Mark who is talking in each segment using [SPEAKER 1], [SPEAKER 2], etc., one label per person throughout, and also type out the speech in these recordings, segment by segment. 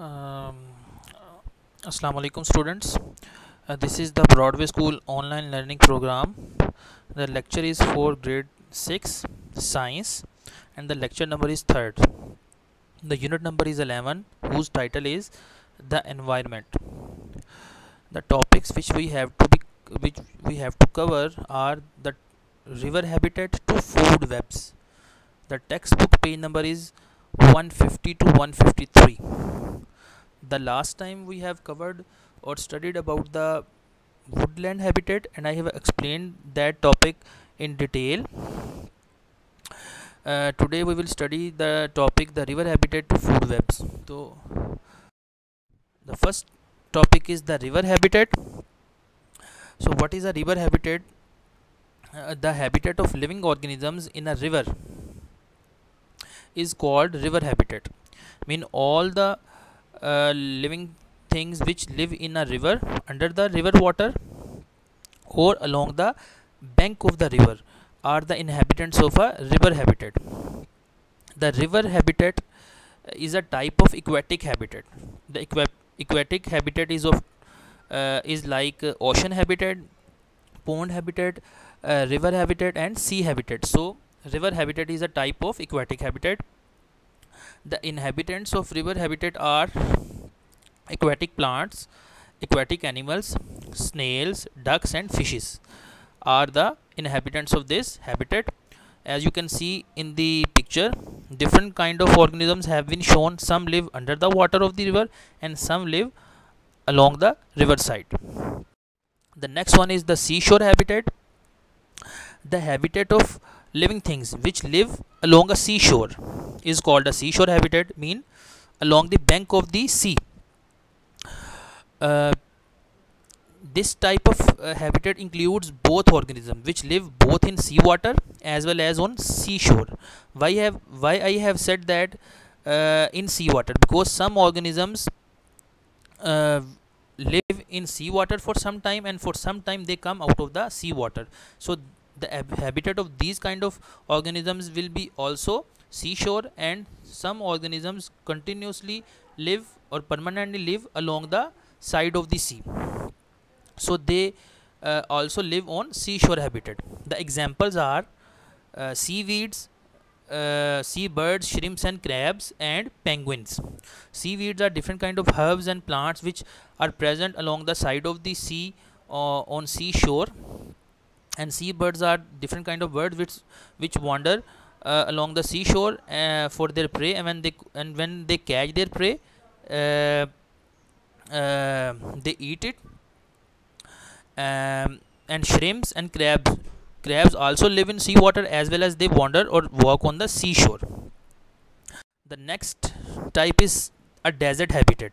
[SPEAKER 1] Um, Assalamu alaikum students. This is the Broadway School online learning program. The lecture is for grade 6 science and the lecture number is 3rd. The unit number is 11 whose title is the environment. The topics which we have to cover are the river habitat to food webs. The textbook page number is 150 to 153. The last time we have covered or studied about the woodland habitat and I have explained that topic in detail. Today we will study the topic the river habitat to food webs. So the first topic is the river habitat. So what is a river habitat? The habitat of living organisms in a river is called river habitat. Mean all the living things which live in a river, under the river water or along the bank of the river are the inhabitants of a river habitat. The river habitat is a type of aquatic habitat. The aquatic habitat is like ocean habitat, pond habitat, river habitat and sea habitat. So river habitat is a type of aquatic habitat. The inhabitants of river habitat are aquatic plants, aquatic animals, snails, ducks and fishes are the inhabitants of this habitat. As you can see in the picture, different kind of organisms have been shown. Some live under the water of the river and some live along the river side. The next one is the seashore habitat. The habitat of living things which live along a seashore is called a seashore habitat, mean along the bank of the sea. uh, this type of habitat includes both organisms which live both in seawater as well as on seashore. Why I have said that in seawater? Because some organisms uh, live in seawater for some time and for some time they come out of the seawater. So the habitat of these kind of organisms will be also seashore, and some organisms continuously live or permanently live along the side of the sea. So they also live on seashore habitat. The examples are seaweeds, seabirds, shrimps and crabs and penguins. Seaweeds are different kind of herbs and plants which are present along the side of the sea on seashore, and seabirds are different kind of birds which wander along the seashore for their prey, and when they catch their prey, uh, they eat it. And shrimps and crabs also live in seawater as well as they wander or walk on the seashore. The next type is a desert habitat.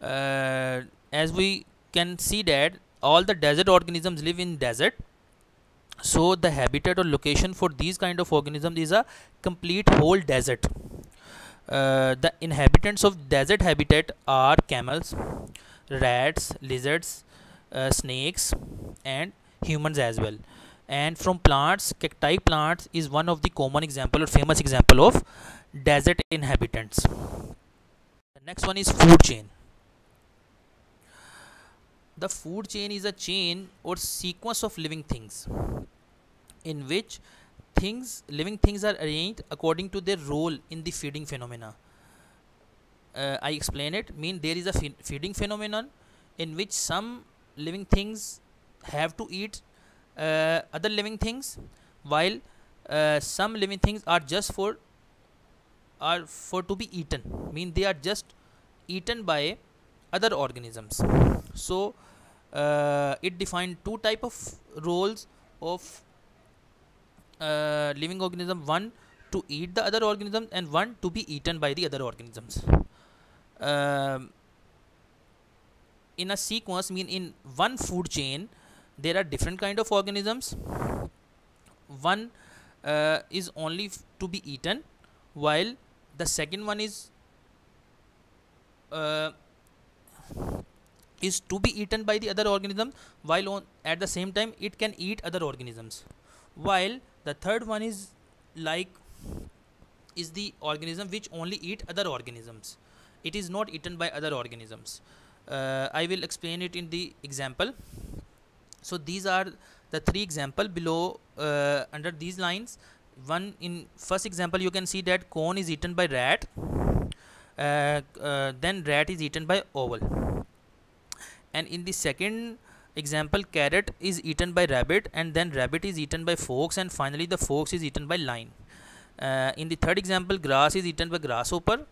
[SPEAKER 1] As we can see that all the desert organisms live in desert, so the habitat or location for these kind of organisms is a complete whole desert. The inhabitants of desert habitat are camels, rats, lizards, snakes and humans as well. And from plants, cacti plants is one of the common example or famous example of desert inhabitants. The next one is food chain. The food chain is a chain or sequence of living things in which living things are arranged according to their role in the feeding phenomena. I explain it. Mean there is a feeding phenomenon in which some living things have to eat other living things, while some living things are just for to be eaten. Mean they are just eaten by other organisms. So it defined two type of roles of living organism: one to eat the other organisms and one to be eaten by the other organisms. um, in a sequence, mean in one food chain there are different kind of organisms. One is only to be eaten, while the second one uh, is to be eaten by the other organism, while at the same time it can eat other organisms, while the third one is like is the organism which only eat other organisms. It is not eaten by other organisms. I will explain it in the example. So these are the three example below under these lines. One, in first example you can see that cone is eaten by rat, then rat is eaten by owl, and in the second example carrot is eaten by rabbit, and then rabbit is eaten by fox, and finally the fox is eaten by lion. In the third example, grass is eaten by grasshopper,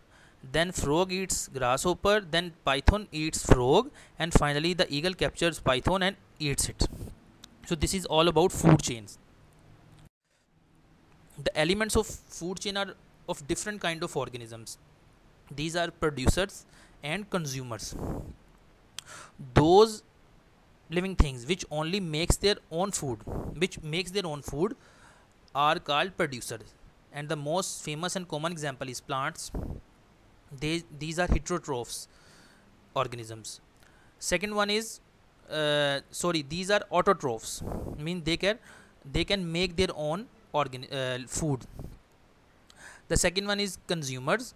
[SPEAKER 1] then frog eats grasshopper, then python eats frog, and finally the eagle captures python and eats it. So this is all about food chains. The elements of food chain are of different kind of organisms. These are producers and consumers. Those living things which only makes their own food, are called producers. And the most famous and common example is plants. These are heterotrophs organisms. Second one is these are autotrophs, mean they can make their own food. The second one is consumers.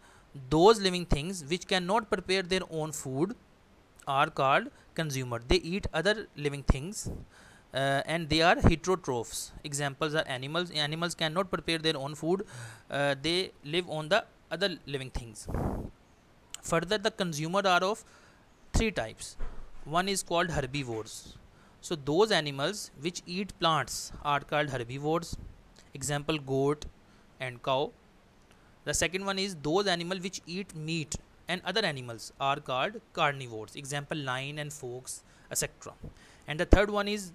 [SPEAKER 1] Those living things which cannot prepare their own food are called consumer. They eat other living things, and they are heterotrophs. Examples are animals. Animals cannot prepare their own food. They live on the other living things. Further, the consumer are of three types. One is called herbivores. So those animals which eat plants are called herbivores. Example, goat and cow. The second one is those animals which eat meat and other animals are called carnivores. Example, lion and fox, etc. And the third one is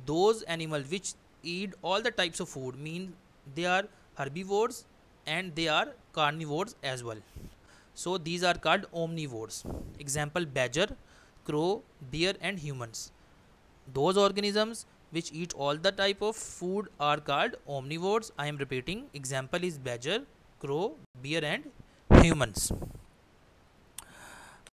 [SPEAKER 1] those animals which eat all the types of food, mean they are herbivores and they are carnivores as well. So these are called omnivores. Example, badger, crow, bear and humans. Those organisms which eat all the type of food are called omnivores. I am repeating. Example is badger, crow, bear and humans.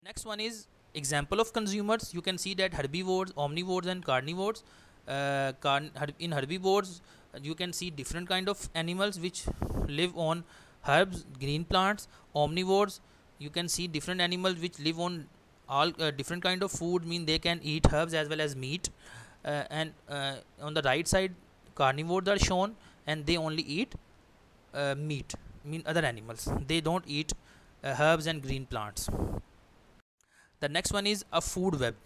[SPEAKER 1] Next one is example of consumers. You can see that herbivores, omnivores and carnivores. In herbivores you can see different kind of animals which live on herbs, green plants. Omnivores, you can see different animals which live on all different kind of food, mean they can eat herbs as well as meat. And on the right side, carnivores are shown and they only eat meat, mean other animals. They don't eat herbs and green plants. The next one is a food web.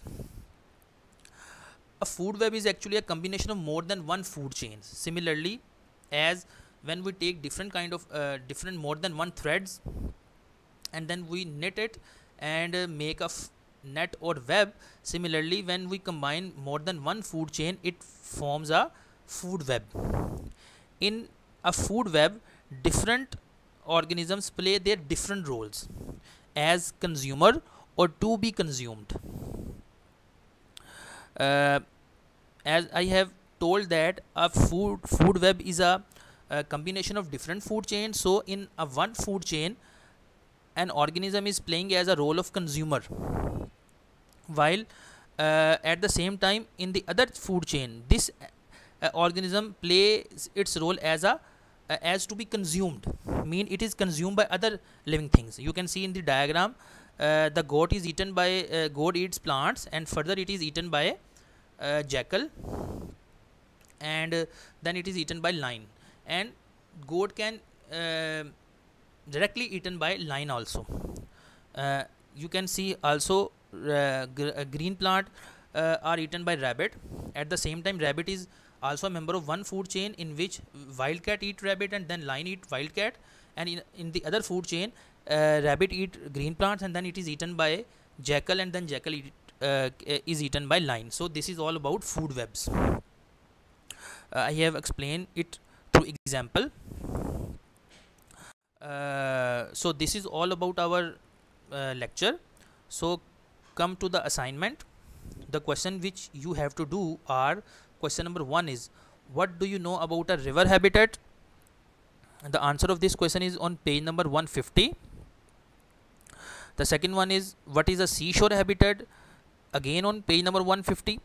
[SPEAKER 1] A food web is actually a combination of more than one food chain. Similarly, as when we take different kind of more than one threads, and then we knit it and make a net or web. Similarly, when we combine more than one food chain, it forms a food web. In a food web, different organisms play their different roles as consumer or to be consumed. As I have told that a food web is a combination of different food chains. So in a one food chain, an organism is playing as a role of consumer, while at the same time in the other food chain, this organism plays its role as to be consumed, mean it is consumed by other living things. You can see in the diagram, the goat is eaten by goat eats plants, and further it is eaten by jackal, and then it is eaten by lion, and goat can directly eaten by lion also. You can see also green plant are eaten by rabbit. At the same time, rabbit is also a member of one food chain in which wildcat eat rabbit and then lion eat wildcat, and in the other food chain, rabbit eat green plants and then it is eaten by jackal, and then jackal is eaten by lion. So this is all about food webs. I have explained it through example. So this is all about our lecture. So come to the assignment. The question which you have to do are, question number 1 is, what do you know about a river habitat? And the answer of this question is on page number 150. The second one is, what is a seashore habitat? Again on page number 150.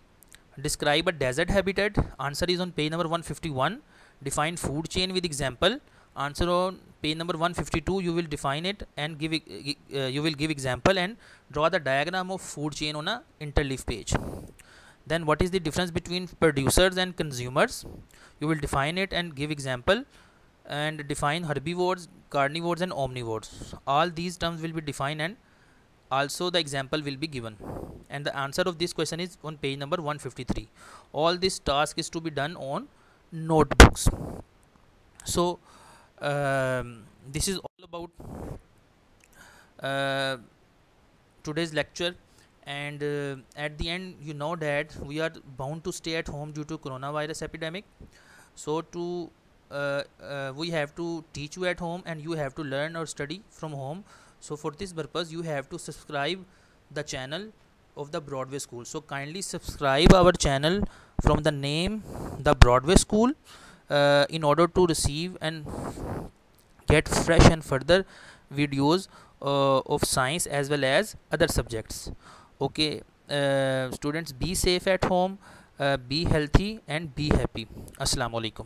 [SPEAKER 1] Describe a desert habitat. Answer is on page number 151. Define food chain with example. Answer on page number 152. You will define it and you will give example and draw the diagram of food chain on a interleaf page. Then what is the difference between producers and consumers? You will define it and give example and define herbivores, carnivores and omnivores. All these terms will be defined and also the example will be given, and the answer of this question is on page number 153. All this task is to be done on notebooks. So this is all about uh, today's lecture, and at the end, you know that we are bound to stay at home due to coronavirus epidemic. So to we have to teach you at home and you have to learn or study from home. So for this purpose you have to subscribe the channel of the Broadway School. So kindly subscribe our channel from the name the Broadway School in order to receive and get fresh and further videos of science as well as other subjects. Okay, students, be safe at home, be healthy and be happy. Assalamu alaikum.